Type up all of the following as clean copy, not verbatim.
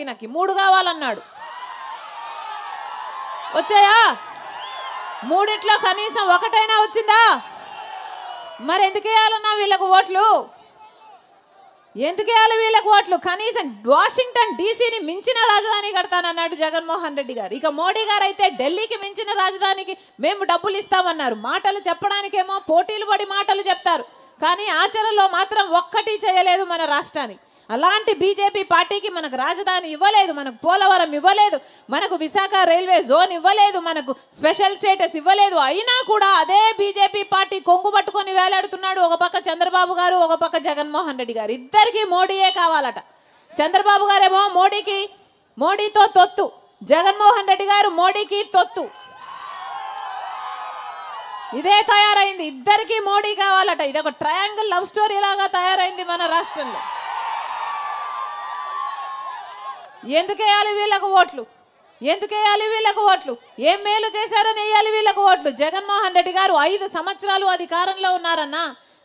ఈయనకి 3 కావాలన్నాడు. వచ్చాయా? 3 కనీసం 1 వచ్చిందా? మరి ఎందుకు వేయాలన్నా వీళ్ళకు ఓట్లు? ఎందుకు వేయాలి వీళ్ళకు ఓట్లు? కనీసం వాషింగ్టన్ డీసీని మించిన రాజధాని కడతానన్నాడు జగన్మోహన్ రెడ్డి గారు. ఇక మోడీ గారు అయితే ఢిల్లీకి మించిన రాజధానికి మేము డబ్బులు ఇస్తామన్నారు. మాటలు చెప్పడానికేమో పోటీలు పడి మాటలు చెప్తారు, కానీ ఆచరణలో మాత్రం ఒక్కటి చేయలేదు మన రాష్ట్రానికి. అలాంటి బీజేపీ పార్టీకి మనకు రాజధాని ఇవ్వలేదు, మనకు పోలవరం ఇవ్వలేదు, మనకు విశాఖ రైల్వే జోన్ ఇవ్వలేదు, మనకు స్పెషల్ స్టేటస్ ఇవ్వలేదు. అయినా కూడా అదే బీజేపీ పార్టీ కొంగు పట్టుకొని వేలాడుతున్నాడు. ఒక పక్క చంద్రబాబు గారు, ఒక పక్క జగన్మోహన్ రెడ్డి గారు. ఇద్దరికి మోడీయే కావాలట. చంద్రబాబు గారేమో మోడీతో తొత్తు, జగన్మోహన్ రెడ్డి గారు మోడీకి తొత్తు. ఇదే తయారైంది. ఇద్దరికి మోడీ కావాలట. ఇది ఒక ట్రయాంగిల్ లవ్ స్టోరీ లాగా తయారైంది మన రాష్ట్రంలో. ఎందుకు వేయాలి వీళ్ళకు ఓట్లు? ఎందుకు వేయాలి వీళ్ళకు ఓట్లు? ఏం మేలు చేశారని వేయాలి వీళ్ళకు ఓట్లు? జగన్మోహన్ రెడ్డి గారు 5 సంవత్సరాలు అధికారంలో ఉన్నారన్నా.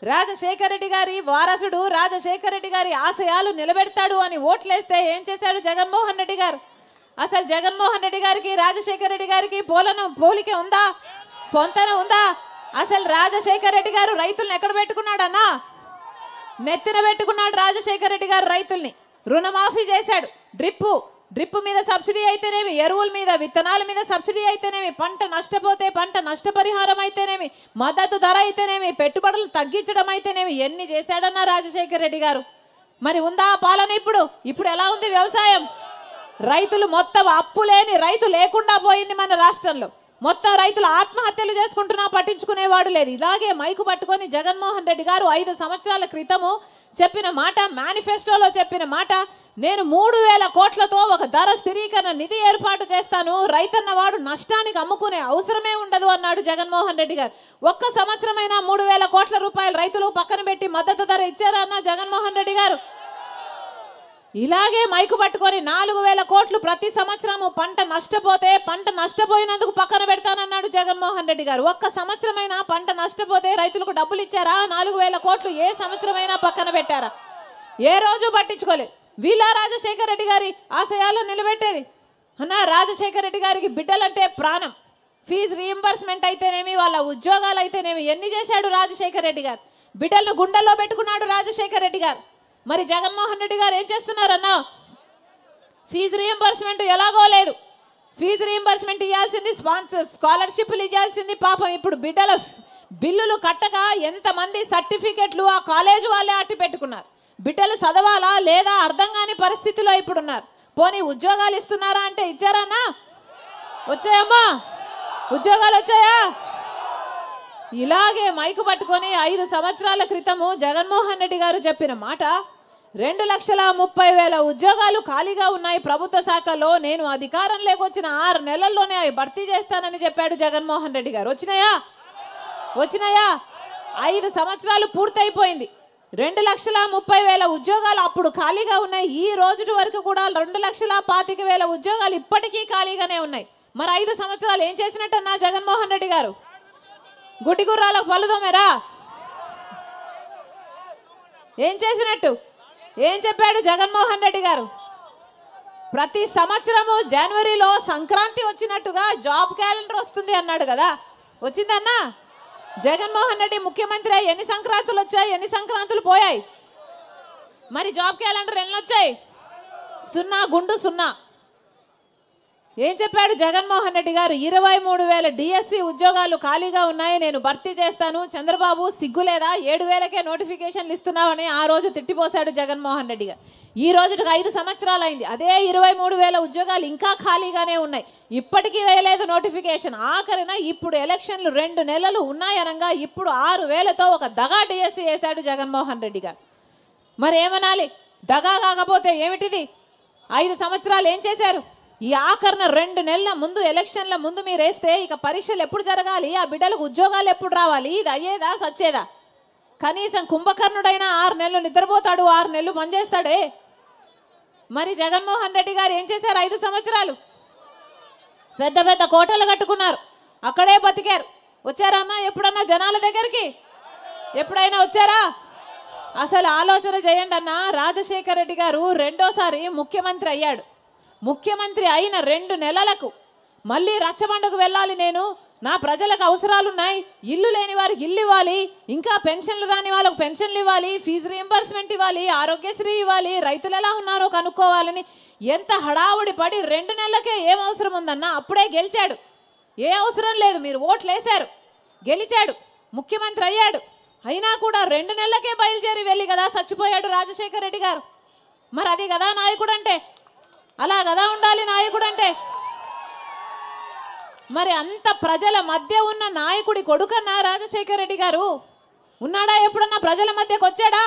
రాజశేఖర రెడ్డి గారి వారసుడు, రాజశేఖర రెడ్డి గారి ఆశయాలు నిలబెడతాడు అని ఓట్లేస్తే ఏం చేశాడు జగన్మోహన్ రెడ్డి గారు? అసలు జగన్మోహన్ రెడ్డి గారికి రాజశేఖర రెడ్డి గారికి పోలిక ఉందా? పొంతన ఉందా? అసలు రాజశేఖర రెడ్డి గారు రైతులను ఎక్కడ పెట్టుకున్నాడన్నా? నెత్తిన పెట్టుకున్నాడు రాజశేఖర రెడ్డి గారు రైతుల్ని. రుణమాఫీ చేశాడు. డ్రిప్ మీద సబ్సిడీ అయితేనేమి, ఎరువుల మీద, విత్తనాల మీద సబ్సిడీ అయితేనేమి, పంట నష్టపోతే పంట నష్టపరిహారం అయితేనేమి, మద్దతు ధర అయితేనేమి, పెట్టుబడులు తగ్గించడం అయితేనేమి, ఎన్ని చేశాడన్నా రాజశేఖర రెడ్డి గారు? మరి ఉందా పాలన? ఇప్పుడు ఎలా ఉంది వ్యవసాయం? రైతులు మొత్తం అప్పు లేని రైతు లేకుండా పోయింది మన రాష్ట్రంలో. మొత్తం రైతులు ఆత్మహత్యలు చేసుకుంటున్నా పట్టించుకునేవాడు లేదు. ఇలాగే మైకు పట్టుకొని జగన్మోహన్ రెడ్డి గారు 5 సంవత్సరాల క్రితము చెప్పిన మాట, మేనిఫెస్టోలో చెప్పిన మాట, నేను 3000 కోట్లతో ఒక ధర స్థిరీకరణ నిధి ఏర్పాటు చేస్తాను, రైతన్న వాడు నష్టానికి అమ్ముకునే అవసరమే ఉండదు అన్నాడు జగన్మోహన్ రెడ్డి గారు. ఒక్క సంవత్సరమైనా 3000 కోట్ల రూపాయలు రైతులు పక్కన పెట్టి మద్దతు ధర ఇచ్చారా అన్న జగన్మోహన్ రెడ్డి గారు? ఇలాగే మైకు పట్టుకొని 4000 కోట్లు ప్రతి సంవత్సరము పంట నష్టపోతే పంట నష్టపోయినందుకు పక్కన పెడతానన్నాడు జగన్మోహన్ రెడ్డి గారు. ఒక్క సంవత్సరమైనా పంట నష్టపోతే రైతులకు డబ్బులు ఇచ్చారా? 4000 కోట్లు ఏ సంవత్సరమైనా పక్కన పెట్టారా? ఏ రోజు పట్టించుకోలేదు. వీళ్ళ రాజశేఖర రెడ్డి గారి ఆశయాలు నిలబెట్టేది అన్న. రాజశేఖర రెడ్డి గారికి బిడ్డలంటే ప్రాణం. ఫీజు రీఎంబర్స్మెంట్ అయితేనేమి, వాళ్ళ ఉద్యోగాలు అయితేనేమి, ఎన్ని చేశాడు రాజశేఖర రెడ్డి గారు? బిడ్డలను గుండెల్లో పెట్టుకున్నాడు రాజశేఖర రెడ్డి గారు. మరి జగన్మోహన్ రెడ్డి గారు ఏం చేస్తున్నారన్నా? ఫీజు రీఎంబర్స్మెంట్ ఎలాగో లేదు. ఫీజు రీఎంబర్స్మెంట్ ఇవ్వాల్సింది, స్కాలర్షిప్లు ఇవ్వాల్సింది. పాపం ఇప్పుడు బిడ్డల బిల్లులు కట్టక ఎంతమంది సర్టిఫికెట్లు ఆ కాలేజ్ వాళ్ళే అట్టి పెట్టుకున్నారు. బిడ్డలు చదవాలా లేదా అర్థం కాని పరిస్థితిలో ఇప్పుడున్నారు. పోనీ ఉద్యోగాలు ఇస్తున్నారా అంటే ఇచ్చారన్నా? వచ్చాయమ్మా? ఉద్యోగాలు వచ్చాయా? ఇలాగే మైకు పట్టుకొని 5 సంవత్సరాల క్రితము జగన్మోహన్ రెడ్డి గారు చెప్పిన మాట, 2,30,000 ఉద్యోగాలు ఖాళీగా ఉన్నాయి ప్రభుత్వ శాఖలో, నేను అధికారంలోకి వచ్చిన 6 నెలల్లోనే అవి భర్తీ చేస్తానని చెప్పాడు జగన్మోహన్ రెడ్డి గారు. వచ్చినాయా? 5 సంవత్సరాలు పూర్తయిపోయింది. 2,30,000 ఉద్యోగాలు అప్పుడు ఖాళీగా ఉన్నాయి. ఈ రోజు వరకు కూడా 2,25,000 ఉద్యోగాలు ఇప్పటికీ ఖాళీగానే ఉన్నాయి. మరి 5 సంవత్సరాలు ఏం చేసినట్టన్నా జగన్మోహన్ రెడ్డి గారు? గుడ్డి గుర్రాలకు పలుదోమేరా? ఏం చేసినట్టు? ఏం చెప్పాడు జగన్మోహన్ రెడ్డి గారు? ప్రతి సంవత్సరము జనవరిలో సంక్రాంతి వచ్చినట్టుగా జాబ్ క్యాలెండర్ వస్తుంది అన్నాడు కదా. వచ్చిందన్నా? జగన్మోహన్ రెడ్డి ముఖ్యమంత్రి ఎన్ని సంక్రాంతులు వచ్చాయి, ఎన్ని సంక్రాంతులు పోయాయి? మరి జాబ్ క్యాలెండర్ ఎన్ని వచ్చాయి? 0 ఏం చెప్పాడు జగన్మోహన్ రెడ్డి గారు? 23,000 డిఎస్సి ఉద్యోగాలు ఖాళీగా ఉన్నాయి, నేను భర్తీ చేస్తాను. చంద్రబాబు సిగ్గులేదా, 7,000కే నోటిఫికేషన్లు ఇస్తున్నామని ఆ రోజు తిట్టిపోశాడు జగన్మోహన్ రెడ్డి గారు. ఈ రోజుకి 5 సంవత్సరాలు అయింది. అదే 23,000 ఉద్యోగాలు ఇంకా ఖాళీగానే ఉన్నాయి. ఇప్పటికీ వేయలేదు నోటిఫికేషన్. ఆఖరిన ఇప్పుడు ఎలక్షన్లు 2 నెలలు ఉన్నాయనగా ఇప్పుడు 6,000తో ఒక దగా డిఎస్సి వేశాడు జగన్మోహన్ రెడ్డి గారు. మరి ఏమనాలి? దగా కాకపోతే ఏమిటిది? 5 సంవత్సరాలు ఏం చేశారు? ఈ ఆఖరణ 2 నెలల ముందు ఎలక్షన్ల ముందు మీరు వేస్తే ఇక పరీక్షలు ఎప్పుడు జరగాలి, ఆ బిడ్డలకు ఉద్యోగాలు ఎప్పుడు రావాలి? ఇది అయ్యేదా సచ్చేదా? కనీసం కుంభకర్ణుడైనా 6 నెలలు నిద్రపోతాడు, 6 నెలలు పనిచేస్తాడే. మరి జగన్మోహన్ రెడ్డి గారు ఏం చేశారు? 5 సంవత్సరాలు పెద్ద పెద్ద కోటలు కట్టుకున్నారు, అక్కడే బతికారు. వచ్చారన్నా ఎప్పుడన్నా జనాల దగ్గరికి? ఎప్పుడైనా వచ్చారా? అసలు ఆలోచన చేయండి అన్న. రాజశేఖర రెడ్డి గారు 2వ సారి ముఖ్యమంత్రి అయ్యాడు. ముఖ్యమంత్రి అయిన 2 నెలలకు మళ్ళీ రచ్చబండకు వెళ్ళాలి, నేను నా ప్రజలకు అవసరాలున్నాయి, ఇల్లు లేని వారికి ఇల్లు ఇవ్వాలి, ఇంకా పెన్షన్లు రాని వాళ్ళకు పెన్షన్లు ఇవ్వాలి, ఫీజు రీయింబర్స్మెంట్ ఇవ్వాలి, ఆరోగ్యశ్రీ ఇవ్వాలి, రైతులు ఎలా ఉన్నారో కనుక్కోవాలని ఎంత హడావుడి పడి 2 నెలలకే ఏం అవసరం ఉందన్నా అప్పుడే గెలిచాడు. ఏ అవసరం లేదు, మీరు ఓట్లు వేశారు, గెలిచాడు, ముఖ్యమంత్రి అయ్యాడు. అయినా కూడా 2 నెలలకే బయలుదేరి వెళ్ళి కదా చచ్చిపోయాడు రాజశేఖర రెడ్డి గారు. మరి అది కదా నాయకుడు అంటే, అలా కదా ఉండాలి నాయకుడు అంటే. మరి అంత ప్రజల మధ్య ఉన్న నాయకుడి కొడుకన్నా రాజశేఖర రెడ్డి గారు ఉన్నాడా? ఎప్పుడన్నా ప్రజల మధ్యకు వచ్చాడా?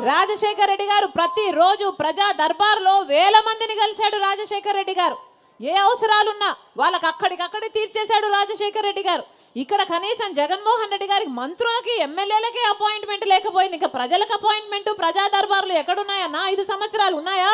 రాజశేఖర రెడ్డి గారు ప్రతిరోజు ప్రజా దర్బార్లో 1000 మందిని కలిశాడు రాజశేఖర రెడ్డి గారు. ఏ అవసరాలున్నా వాళ్ళకి అక్కడికక్కడే తీర్చేశాడు రాజశేఖర రెడ్డి గారు. ఇక్కడ కనీసం జగన్మోహన్ రెడ్డి గారికి మంత్రులకి ఎమ్మెల్యేలకి అపాయింట్మెంట్ లేకపోయింది, ఇంకా ప్రజలకు అపాయింట్మెంట్ ప్రజా దర్బార్లు ఎక్కడున్నాయన్నా? 5 సంవత్సరాలు ఉన్నాయా?